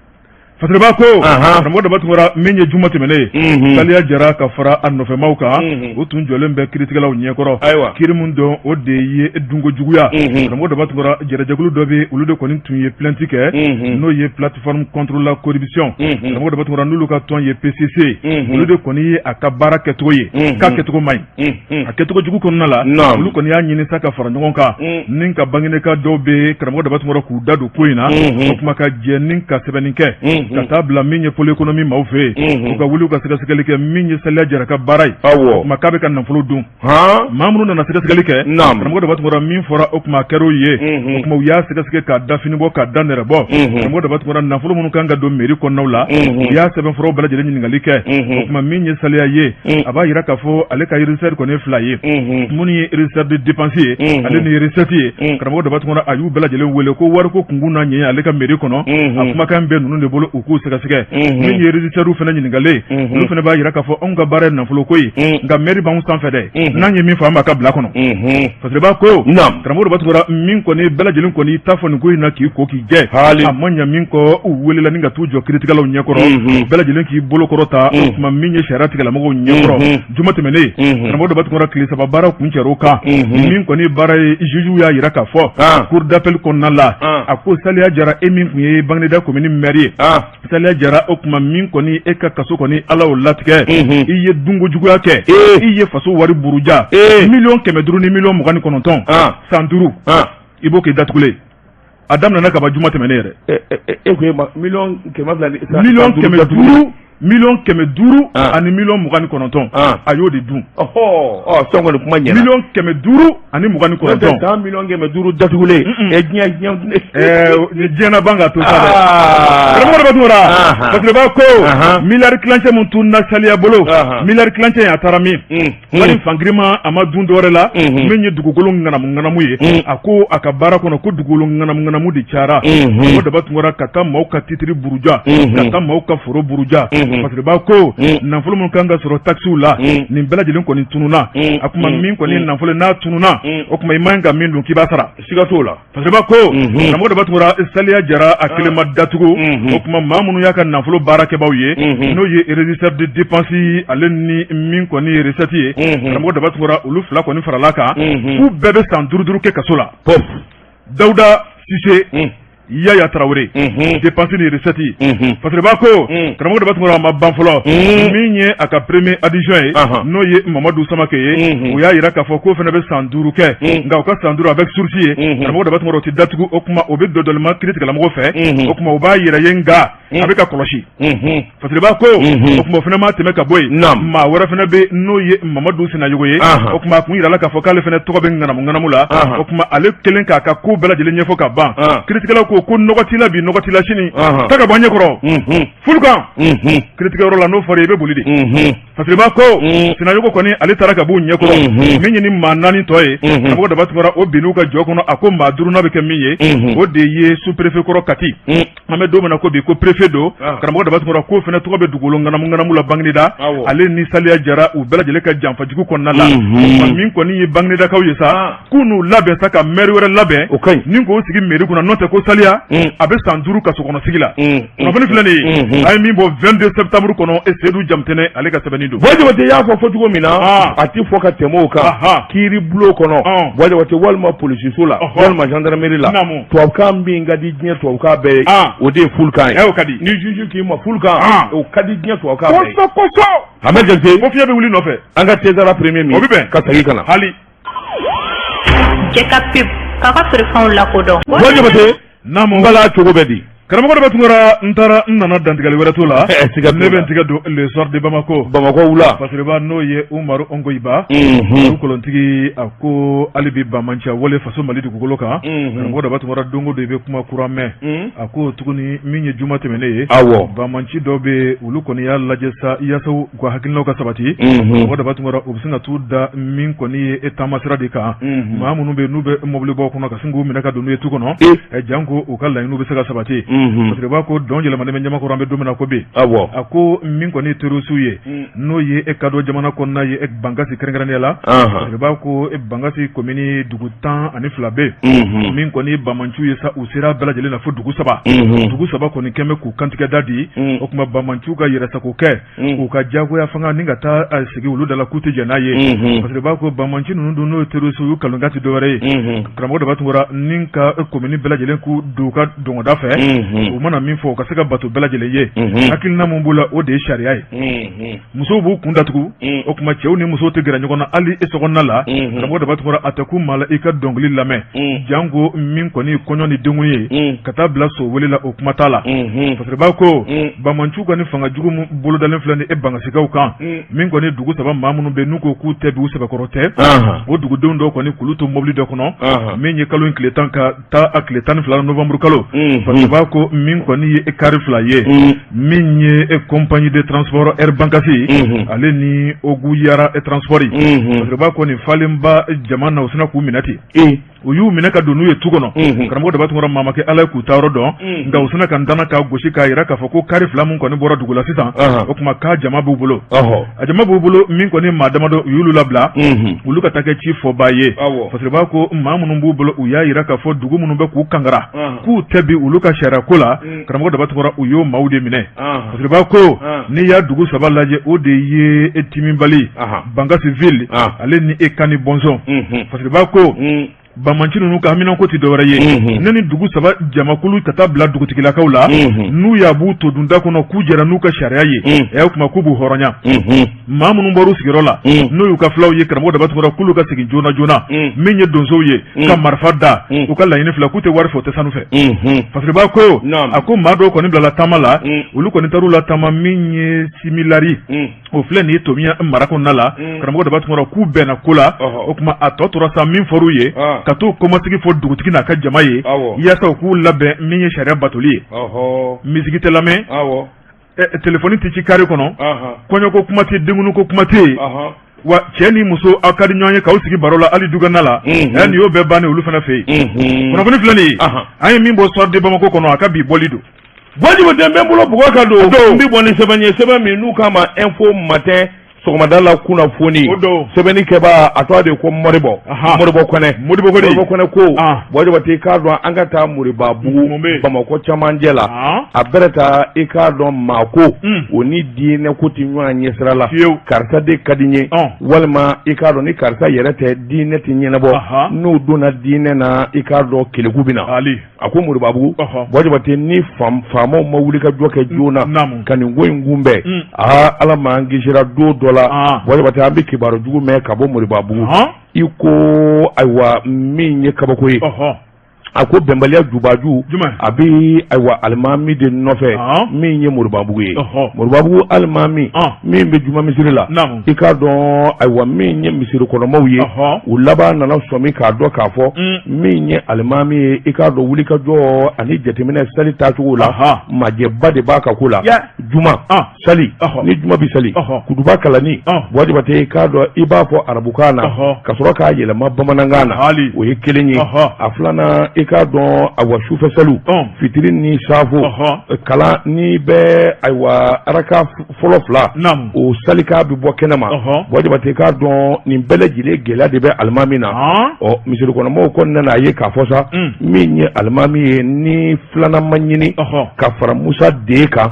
S1: Fatriba ko karamɔgɔ dama tun kɛra min ye juma tɛmɛnen saliya jara ka fara a nɔfɛmaw kan o tun jɔlen bɛ kiiritigɛlaw ɲɛkɔrɔ kiiri min dɔn o de ye dunko juguya karamɔgɔ dama tun kɛra jɛrɛjɛkulu dɔ bɛ olu de kɔni tun ye plainte kɛ n'o ye plateforme contre la corruption karamɔgɔ dama tun kɛra n'olu ka tɔn ye PCC olu de kɔni ye a ka baara kɛcogo ye k'a kɛcogo man ɲi a kɛcogo jugu kɔnɔna la olu kɔni y'a ɲini sa ka fara ɲɔgɔn kan ni ka bangineka dɔw bɛ karamɔgɔ dama tun kɛra k'u da don ko in na o kuma ka jɛ ni ka sɛbɛnni kɛ ka taa bila min ye pôle économique maaw fɛ yen u ka wuli u ka sɛgɛsɛgɛli kɛ min ye saliya jara ka baara ye o kuma k'a bɛ ka nafolo dun maa minnu nana sɛgɛsɛgɛli kɛ karamɔgɔ dama tun kɛra min fɔra o kuma kɛra o ye o kuma u y'a sɛgɛsɛgɛ k'a da fini bɔ k'a da nɛrɛ bɔ karamɔgɔ dama tun kɛra nafolo minnu kan ka don mairie kɔnɔnaw la u y'a sɛbɛnfuraw bɛɛ lajɛlen ɲininkali kɛ o kuma min ye saliya ye a b'a yira k'a fɔ ale ka registre kɔni ye fila ye minnu ye registre de dépense ye ale ni recette ye karamɔgɔ dama tun kɛra a y'u bɛɛ lajɛlen wele ko wariko kunkun n'a ɲɛ ale ka mairie kɔnɔ a kumakan bɛɛ ninnu de bolo u k'u sɛgɛsɛgɛ min ye registre fana ɲininkalen olu fana b'a yira k'a fɔ anw ka baara ye nafolo ko ye nka mairie b'anw sanfɛ dɛ n'an ye min fɔ an b'a ka bila kɔnɔ parce que b'a ko karamɔgɔ dama tun kɛra min kɔni bɛɛ lajɛlen kɔni ta fɔ nin ko in na k'i ko k'i jɛ a ma ɲɛ min kɔ u welela ni ka t'u jɔ kiiritigɛlaw ɲɛkɔrɔ bɛɛ lajɛlen k'i bolo kɔrɔ ta o kuma min ye sariya tigɛlamɔgɔw ɲɛkɔrɔ juma tɛmɛnen karamɔgɔ dama tun kɛra tile saba baara kun cɛr'o kan min kɔni baara ye juge y'a yira k'a fɔ cour d'appel kɔnɔna la a ko saliya jara e min kun ye Bagineda commune maire ye saliya jara o kuma min kɔni e ka kaso kɔni ala o latigɛ i ye dunko juguya kɛ i ye faso wari buruja 500,000 ni 29,000 san 5 i b'o k'i datugulen a daminɛna ka ban juma tɛmɛnen yɛrɛ
S3: e ko 500,000
S1: 500,000 ani 29,000 a y'o de dun
S3: sɔn kɔni kuma ɲɛna
S1: 500,000 ani 29
S3: 500,000 datugulen
S1: diɲɛna ban ka to sa dɛ karamɔgɔ dama tun kɛra parce que b'a ko miliyari kilancɛ min tun na saliya bolo miliyari kilancɛ a taara min wari fankirima a ma dun dɔwɛrɛ la min ye dugukolo ŋanamu ye a ko a ka baara kɔnɔ ko dugukolo ŋanamu de cayara karamɔgɔ dama tun kɛra ka taa maaw ka titiri buruja ka taa maaw ka foro buruja parce que b'a ko nafolo min kan ka sɔrɔ taxiw la nin bɛɛ lajɛlen kɔni tununa a kuma min kɔni nafolo n'a tununa o kuma i man ka min dun k'i b'a sara siga t'o la parce que b'a ko karamɔgɔ dama tun kɛra saliya jara a kelen ma datugu o kuma maa minnu y'a ka nafolo baarakɛbaaw ye n'o ye registre de dépense ale ni min kɔni ye recette ye karamɔgɔ dama tun kɛra olu fila kɔni farala kan k'u bɛɛ bɛ san 5 kɛ kaso la Dawuda Sise Yaya Traoré dépense ni recette parce que b'a ko karamɔgɔ dama tun kɛra a ma ban fɔlɔ min ye a ka premier adjoint ye n'o ye Mamadu Samake ye o y'a yira k'a fɔ k'o fana bɛ san 5 kɛ nka o ka san 5 avec sursis ye karamɔgɔ dama tun kɛra o tɛ datugu o kuma o bɛ dɔdɔlima kiiritigɛlamɔgɔ fɛ o kuma o b'a yira ye nka a bɛ ka kɔlɔsi parce que b'a ko o kuma o fana ma tɛmɛ ka bɔ yen maa wɛrɛ fana bɛ n'o ye Mamadu Sinayogo ye o kuma a kun yirala k'a fɔ k'ale fana tɔgɔ bɛ ŋanamu la o kuma ale kelen k'a ka ko bɛɛ lajɛlen ɲɛfɔ ka ban kiiritigɛlaw ko nɔgɔ t'i la bi nɔgɔ t'i la sini ta ka bɔ an ɲɛkɔrɔ fulukan kiiritigɛyɔrɔ la n'o fɔra i bɛ boli de parce que b'a ko Sinayogo kɔni ale taara ka b'u ɲɛkɔrɔ min ye ni maa 4 tɔ ye karamɔgɔ dama tun kɛra o binn'u ka jɔ kɔnɔ a ko maa 5 bɛ kɛ min ye o de ye sous-préfet kɔrɔ Kati an bɛ don min na ko bi ko préfet don karamɔgɔ dama tun kɛra k'o fana tɔgɔ bɛ dugukolo ŋanamu la Bagineda ale ni saliya jara u bɛɛ lajɛlen ka janfajugu kɔnɔna la min kɔni ye Baginedakaw ye sa k'u n'u labɛn sa ka maire wɛrɛ labɛn ni k'o sigi mairie kunna n'o tɛ ko saliya a bɛ san 5 kaso kɔnɔ sigi la kunnafoni filɛ nin ye a ye min bɔ 22 septembre kɔnɔ Seydou Jamtɛnɛ ale ka sɛbɛnni don
S3: Jabate y'a fɔ cogo min na a ti fɔ ka tɛmɛ o kan kiiri bulon kɔnɔ Jabate walima polisiso la walima gendarmerie la tubabukan min ka di diɲɛ tubabukan bɛɛ ye o de ye fulukan ye
S1: o ka di
S3: ni juge k'i ma fulukan o ka di diɲɛ tubabukan bɛɛ ye
S1: kosɔ
S3: Ahmed Jabate
S1: ko fiɲɛ bɛ wuli nɔfɛ
S3: an ka tezara premier min
S1: o bɛ bɛn
S3: ka segin ka na
S1: hali
S2: Jekafo k'a ka feerefɛnw lakodɔn
S3: Jabate n bala cogo bɛ di
S1: karamɔgɔ dama tun kɛra n nana dantigɛli wɛrɛ t'o la ne bɛ n tigɛ don le soir de Bamako
S3: wula
S1: parce que n'o ye Umaru Ongoyiba olu kolontigi a ko hali bi Bamanci wale faso Mali dugukolo kan karamɔgɔ dama tun kɛra don o don i bɛ kuma kura mɛn a ko tuguni min ye juma tɛmɛnen ye Bamanci dɔw bɛ olu kɔni y'a lajɛ sa yaasa u ka hakilinaw ka sabati karamɔgɔ dama tun kɛra u bɛ se ka t'u da min kɔni ye tamasira de kan maa minnu bɛ n'u bɛ mobili bɔ kɔnɔ ka sin k'u minɛ ka don n'u ye tu kɔnɔ janko u ka laɲiniw bɛ se ka sabati parce que b'a ko dɔn yɛlɛma ne bɛ ɲamakɔrɔ an bɛ don min na ko bi a ko min kɔni terroriste ye n'o ye e ka dɔ jamana kɔnɔna ye bangasi kɛrɛnkɛrɛnnenya la parce que b'a ko bangasi commune dugu 12 bɛ min kɔni Bamanchu ye sa u sera bɛɛ lajɛlen na fo dugu 3 kɔni kɛmɛ k'u kantigɛ da di o kuma Bamanchu ka yɛrɛsago kɛ k'u ka jagoya fanga ni ka taa sigi olu da la k'u tɛ jɛn n'a ye parce que b'a ko Bamanchu ninnu dun n'o ye terroriste y'u kalonka tɛ dɔwɛrɛ ye karamɔgɔ de b'a tungura ni ka commune bɛɛ lajɛlen k'u don u ka dɔngɔda fɛ u mana min fɔ u ka se ka bato bɛɛ lajɛlen ye hakilina mun b'u la o de ye sariya ye musow b'u kun datugu o kuma cɛw ni musow tɛ gɛrɛ ɲɔgɔn na hali e sɔgɔnɔna la karamɔgɔ de b'a tungura a tɛ ku maa la i ka dɔnkili lamɛn jango min kɔni kɔɲɔ ni dengun ye ka taa bila so wele la o kuma t'a la parce que b'a ko Bamanchu kɔni fanga jugu mun bolodalen filɛ ni bangasikaw kan min kɔni dugu 3 maa minnu bɛ n'u ko k'u tɛ bi u sɛbɛkɔrɔ tɛ o dugudenw dɔw kɔni k'olu to mobili dɔ kɔnɔ min ye kalo in tile 10 ka taa a tile 12 novembre kalo parce que b'a ko min kɔni ye kari 2 ye min ye compagnie de transport Air Bankasi ale ni Ogu Yara transport parce que b'a ko nin falenba jama na u sina k'u minɛ ten u y'u minɛ ka don n'u ye tu kɔnɔ karamɔgɔ de b'a tungura maa ma kɛ Ala ye k'u taayɔrɔ dɔn nka u sina ka dana k'a gosi k'a yira k'a fɔ ko kari 2 mun kɔni bɔra dugu la sisan o kuma k'a jama b'u bolo a jama b'u bolo min kɔni maa damadɔ u y'olu labila olu ka taa kɛ ci fɔba ye parce que b'a ko maa minnu b'u bolo u y'a yira k'a fɔ dugu minnu bɛ k'u kangara k'u tɛ bi olu ka sariya ko la karamɔgɔ de b'a tungura u y'o maaw de minɛ parce que b'a ko n'i y'a dugu 3 lajɛ o de ye Timibali Bangasi ville ale ni Ekani Bonzon parce que b'a ko Bamanchu ninnu ka hamina ko ti dɔwɛrɛ ye ne ni dugu 3 jamakulu ka taa bila dugutigilakaw la n'u y'a b'u to dunda kɔnɔ k'u jɛra n'u ka sariya ye o kuma k'u b'u hɔrɔnya maa minnu bɔr'u sigiyɔrɔ la n'o y'u ka filaw ye karamɔgɔ de b'a tungura k'olu ka segin joona joona min ye donsow ye ka marifa da u ka laɲini fila k'u tɛ wari fɛ u tɛ sanu fɛ parce que b'a ko a ko maa dɔw kɔni bilala taama la olu kɔni taar'u la taama min ye similari o filɛ nin ye Tomiya mara kɔnɔna la karamɔgɔ de b'a tungura k'u bɛnna ko la o kuma a tɔ tora sa min fɔr'u ye ka t'o kɔmasigi fɔ dugutigi n'a ka jama ye yaasa u k'u labɛn min ye sariya batoli ye misigi tɛ lamɛn telefɔni tɛ ci kari kɔnɔ kɔɲɔko kuma tɛ denkunu ko kuma tɛ wa cɛ ni muso aw ka di ɲɔgɔn ye k'aw sigi baro la hali dugana la nin y'o bɛɛ bannen olu fana fɛ yen kunnafoni filɛ nin ye an ye min bɔ Soir de Bamako kɔnɔ a ka bi bɔli don
S3: Wajibu tɛ n bɛ n bolo bugɔ ka don n bɛ bɔ ni sɛbɛn ye sɛbɛn min n'u k'a ma info matin sɔgɔmada la kunnafoni sɛbɛnni kɛbaa a tɔgɔ de ko Moribo Kɔnɛ ko wajibu tɛ i k'a dɔn an ka taa Moribabugu Bamako cɛmancɛ la a bɛrɛ ta i k'a dɔn maa ko o ni diinɛ ko tɛ ɲɔgɔn ɲɛ sira la karisa de ka di n ye walima i k'a dɔn ni karisa yɛrɛ tɛ diinɛ tɛ ɲɛnabɔ n'o donna diinɛ na i k'a dɔn keleku bɛ na a ko Moribabugu wajibu tɛ ni faamaw ma wuli ka jɔ kɛ joona ka nin ko in kunbɛn Ala m'an kisira don dɔ la wajibu tɛ an bɛ kibaru jugu mɛn ka bɔ Moribabugu i ko ayiwa min ye kabako ye a ko bɛnbaliya jubaju a bɛ ayiwa alimami de nɔfɛ min ye Moribabugu ye Moribabugu alimami min bɛ juma misiri la i k'a dɔn ayiwa min ye misiri kɔnɔmaw ye u laban nana sɔmi k'a dɔn k'a fɔ min ye alimami ye i k'a dɔn wulikajɔ ani jateminɛ sali taacogo la majɛba de b'a ka ko la juma sali ni juma bɛ sali kutuba kalanni wajibu tɛ i k'a dɔn i b'a fɔ arabukan na ka sɔrɔ k'a yɛlɛma bamanankan na o ye kelen ye a filanan i k'a dɔn ayiwa sufɛ saliw fitiri ni safo kalan ni bɛ ayiwa araka fɔlɔ 2 o salika bɛ bɔ kɛnɛma wajibu tɛ i k'a dɔn nin bɛɛ lajɛlen gɛlɛya de bɛ alimami na misiri kɔnɔmɔgɔw kɔni nana a ye k'a fɔ sa min ye alimami ye ni filanan ma ɲini ka fara Musa den kan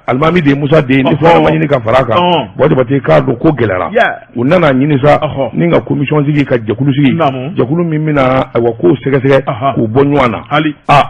S3: alimami de ye Musa den ye ni filanan ma ɲini ka fara a kan wajibu tɛ i k'a dɔn ko gɛlɛyara u nana ɲini sa ni ka commission sigi ka jɛkulu sigi jɛkulu min bɛna ayiwa k'o sɛgɛsɛgɛ k'u bɔ ɲɔgɔn na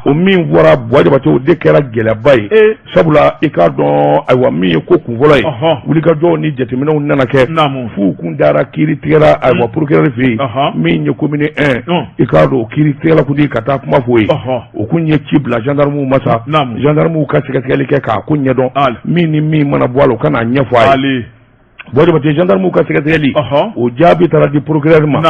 S3: o min fɔra wajibu tɛ o de kɛra gɛlɛyaba ye sabula i k'a dɔn ayiwa min ye ko kunfɔlɔ ye wulikajɔw ni jateminɛw nana kɛ f'u kun dara kiiri tigɛra ayiwa procureur fɛ yen min ye commune 1 i k'a dɔn o kiiri tigɛla kun di ka taa kuma f'o ye o kun ye ci bila gendarmew ma sa gendarmew ka sɛgɛsɛgɛli kɛ k'a ko ɲɛdɔn min ni min mana bɔ a la o ka n'a ɲɛfɔ a ye Bojabate gendarme ka sɛgɛsɛgɛli o jaabi taara di procureur ma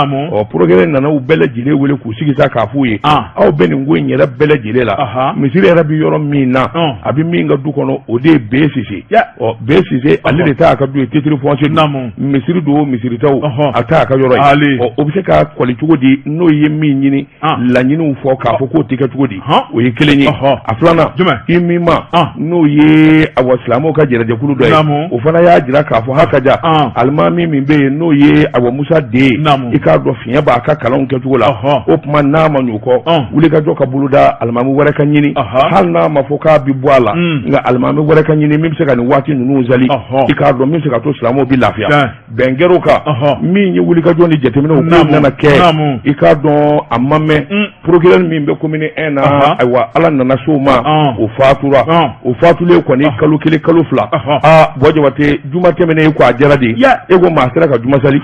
S3: procureur nana u bɛɛ lajɛlen wele k'u sigi sa k'a f'u ye aw bɛ nin ko in yɛrɛ bɛɛ lajɛlen la misiri yɛrɛ bi yɔrɔ min na a bi min ka du kɔnɔ o de ye BCC BCC ale de t'a ka du ye titre foncier misiri do misiri taw a t'a ka yɔrɔ ye o bɛ se ka kɔli cogo di n'o ye min ɲini laɲiniw fɔ k'a fɔ k'o tɛ kɛ cogo di o ye kelen ye a filanan i min ma n'o ye awa silamɛw ka jɛnɛjɛkulu dɔ ye o fana y'a jira k'a fɔ hakaja alimami min bɛ yen n'o ye awa Musa de i k'a dɔn fiɲɛ b'a ka kalanw kɛcogo la o tuma n'a ma ɲ'o kɔ wulikajɔ ka boloda alimami wɛrɛ ka ɲini hali n'a ma fɔ k'a bi bɔ a la nka alimami wɛrɛ ka ɲini min bɛ se ka nin waati ninnu zali i k'a dɔn min bɛ se ka to silamɛw bi lafiya bɛn kɛr'o kan min ye wulikajɔ ni jateminɛw k'o nana kɛ i k'a dɔn a ma mɛn procureur min bɛ commune 1 na ayiwa ala nana s'o ma o fatura o fatulen kɔni kalo kelen kalo fila Bojabate juma tɛmɛnen ko a jara de e ko maa sera ka juma sali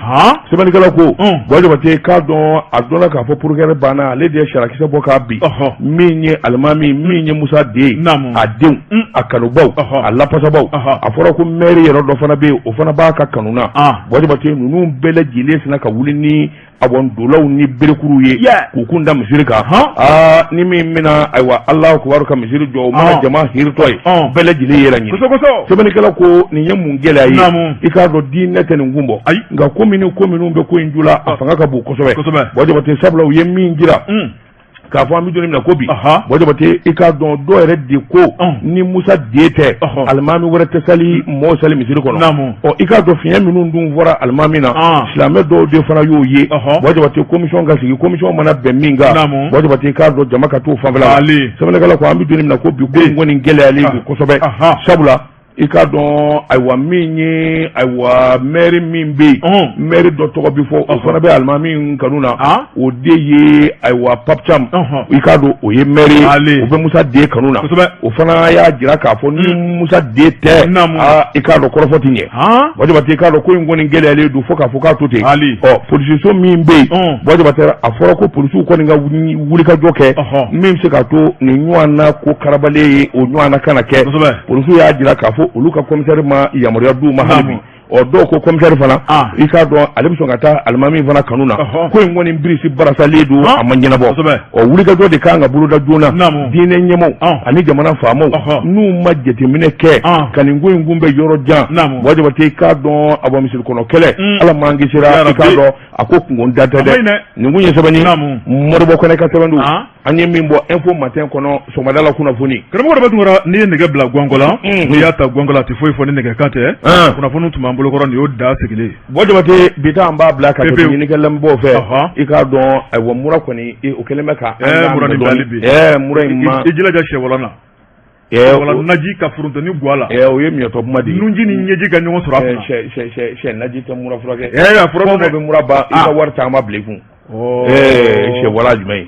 S3: sɛbɛnnikɛla ko Bojabate k'a dɔn a dɔnna k'a fɔ procureur banna ale de ye sarakisɛ bɔ k'a bi min ye alimami min ye Musa de a denw a kanubaw a lapasabaw a fɔra ko maire yɛrɛ dɔ fana bɛ yen o fana b'a ka kanu na Bojabate ninnu bɛɛ lajɛlen sina ka wuli ni abondolaw ni berekuru ye k'u kun da misiri kan ni min bɛna ayiwa Alahu akibaru ka misiri jɔ o mana jama hiritɔ ye bɛɛ lajɛlen yɛrɛ ɲɛ sɛbɛnnikɛla ko nin ye mun gɛlɛya ye i k'a dɔn diinɛ tɛ nin kun bɔ nka ko minnu bɛ ko in ju la a fanga ka bon kosɛbɛ Bojabate sabula u ye min jira k'a fɔ an bɛ don min na ko bi Bojabate i k'a dɔn dɔw yɛrɛ de ko ni Musa de tɛ alimami wɛrɛ tɛ sali mɔɔ sali misiri kɔnɔ i k'a dɔn fiɲɛ minnu dun fɔra alimami na silamɛ dɔw de fana y'o ye Bojabate commission ka sigi commission mana bɛn min kan Bojabate i k'a dɔn jama ka t'o fanfɛla sɛbɛnnikɛla ko an bɛ don min na ko bi ko in kɔni gɛlɛyalen don kosɛbɛ sabula i k'a dɔn ayiwa min ye ayiwa maire min bɛ yen maire dɔ tɔgɔ bi fɔ o fana bɛ alimami kanu na o de ye ayiwa Papcham i k'a dɔn o ye maire ye o bɛ Musa de kanu na o fana y'a jira k'a fɔ ni Musa de tɛ i k'a dɔn kɔrɔfɔ ti ɲɛ Bojabate i k'a dɔn ko in kɔni gɛlɛyalen don fo k'a fɔ k'a to ten polisiso min bɛ yen Bojabate a fɔra ko polisiw kɔni ka wulikajɔ kɛ min bɛ se k'a to nin ɲɔgɔn na ko karabalen ye o ɲɔgɔn na kana kɛ polisiw y'a jira k'a fɔ olu ka commissaire ma yamaruya d'u ma hali bi dɔw ko commissaire fana i k'a dɔn ale bɛ sɔn ka taa alimami fana kanu na ko in kɔni birisi barasalen don a ma ɲɛnabɔ wulikajɔ de kan ka boloda joona diinɛ ɲɛmaw ani jamana faamaw n'u ma jateminɛ kɛ ka nin ko in kun bɛ yɔrɔ jan Bojabate i k'a dɔn awa misiri kɔnɔ kɛlɛ ala m'an kisira i k'a dɔn a ko kungo da tɛ dɛ nin kun ye sɛbɛnni Modibo Kɔnɛ ka sɛbɛn don an ye min bɔ info matin kɔnɔ sɔgɔmada la kunnafoni
S1: karamɔgɔ dɔ bɛ tun n'i ye nɛgɛ bila gɔngɔ la n'i y'a ta gɔngɔ la a tɛ foyi fɔ ni nɛgɛ kan tɛ kunnafoni tun b'an bolokɔrɔ nin y'o da sigilen
S3: Bojabate bi ta an b'a bila ka tɛmɛ ɲininka lamɛnbaaw fɛ i k'a dɔn ayiwa mura kɔni o kɛlen bɛ ka
S1: mura ni bali bi
S3: mura in ma
S1: i jilaja sɛwala na wala naji ka furuntoni bɔ a la
S3: o ye miyɔtɔ kuma de ye
S1: nunji ni ɲɛji ka ɲɔgɔn sɔrɔ a kunna
S3: sɛ naji tɛ mura furakɛ
S1: a fɔra
S3: bɛ mura ban i ka wari caman bila i kun sɛwala jumɛn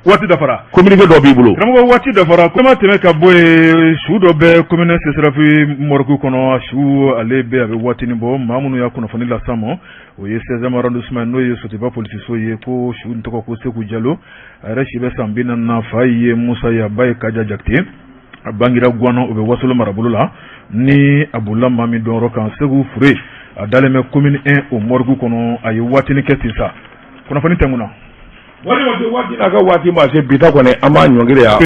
S1: waati dafara
S3: communiqué dɔ b'i bolo
S1: karamɔgɔ waati dafara kuma tɛmɛ ka bɔ yen su dɔ bɛ commune CSRF morgue kɔnɔ su ale bɛ a bɛ waatinin bɔ maa minnu y'a kunnafoni las'an ma o ye 16e arrondissement n'o ye Sotiba polisiso ye ko su in tɔgɔ ko Seku Jalo a yɛrɛ si bɛ san 40 fa ye Musa ye a ba ye Kaja Jakite a bangira Guano o bɛ Wasolo marabolo la ni a bolila maa min dɔnyɔrɔ kan Segu Fure a dalen bɛ commune 1 o morgue kɔnɔ a ye waatinin kɛ ten sa kunnafoni tɛ mun na
S3: waati n'a ka waati ma se bi ta kɔni an b'a ɲɔngiri yan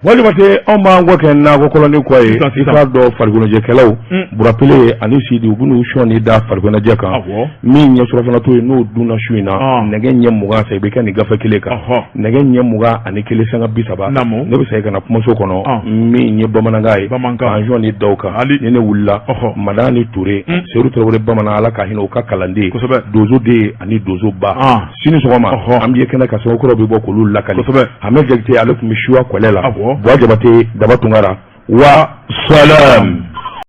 S3: Bojabate anw b'an kɔ kɛ nakɔ kɔlɔnni kɔ ye i k'a dɔn farikoloɲɛkɛlaw Burapele ani Sidi u bɛn'u sɔnni da farikoloɲɛjɛ kan min ɲɛ surafana to ye n'o dunna su in na nɛgɛ ɲɛ 20 fɛ i bɛ kɛ nin gafe kelen kan nɛgɛ ɲɛ 21 sanga 30 ne bɛ segin ka na kumaso kɔnɔ min ye bamanankan ye k'an sɔnni da o kan ni ne wulila Madani Ture Seydou Tarawele bamanan ala ka hinɛ u ka kalanden Dozo de ani Dozo ba sini sɔgɔma an bɛ ye kɛnɛ ka sɛbɛnkɔrɔ bɛ bɔ k'olu lakali Ahmed Jakite ale tun bɛ suwa kɔlɛ la Bojabate daba tungara wa salam.